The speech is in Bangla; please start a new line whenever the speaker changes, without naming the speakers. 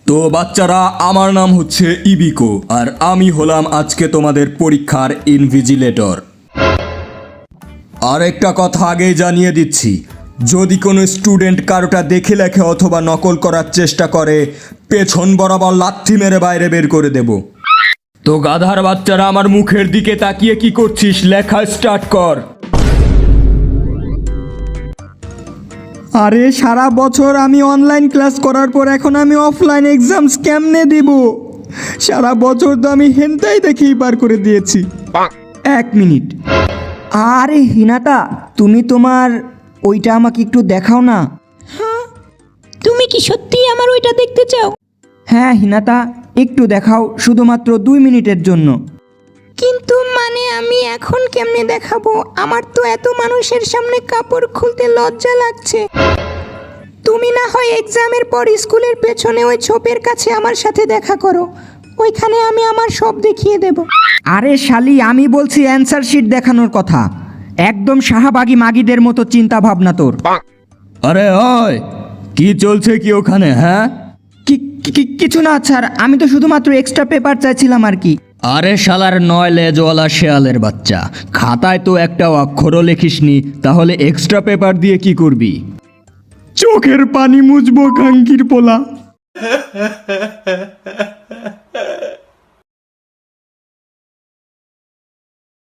তো বাচ্চারা, আমার নাম হচ্ছে ইবিকো আর আমি হলাম আজকে তোমাদের পরীক্ষার ইনভিজিলেটর। আর একটা কথা আগেই জানিয়ে দিচ্ছি, যদি কোনো স্টুডেন্ট কারোটা দেখে লেখে অথবা নকল করার চেষ্টা করে, পেছন বরাবর লাথি মেরে বাইরে বের করে দেব। তো গাধার বাচ্চারা, আমার মুখের দিকে তাকিয়ে কি করছিস? লেখা স্টার্ট কর।
আরে সারা বছর আমি অনলাইন ক্লাস করার পর এখন আমি অফলাইন এক্সামস কেমনে দিব? সারা বছর তো আমি হেনটাই দেখেই পার করে দিয়েছি। 1 মিনিট। আরে হিনাটা, তুমি তোমার ওইটা আমাকে একটু দেখাও না।
তুমি কি সত্যিই আমার ওইটা দেখতে চাও?
হ্যাঁ হিনাতা, একটু দেখাও, শুধুমাত্র 2 মিনিটের জন্য।
কিন্তু মানে আমি এখন কেমনে দেখাবো? আমার তো এত মানুষের সামনে কাপড় খুলতে লজ্জা লাগছে। তুমি না হয় এক্সামের পর স্কুলের পেছনে ওই ছোপের কাছে আমার সাথে দেখা করো, ওইখানে আমি আমার সব দেখিয়ে দেব।
আরে শালি, আমি বলছি অ্যান্সার শিট দেখানোর কথা। একদম শাহবাগী মাগিদের মতো চিন্তা ভাবনা তোর।
আরে ওই, কি চলছে কি ওখানে? হ্যাঁ,
কিছু না স্যার, আমি তো শুধুমাত্র এক্সট্রা পেপার চাইছিলাম আর কি।
আরে শালার 9 লেজওয়ালা শেয়ালের বাচ্চা, খাতায় তো একটা অক্ষরও লেখিসনি, তাহলে এক্সট্রা পেপার দিয়ে কি করবি?
চোখের পানি মুছবো কাঙ্কির পোলা।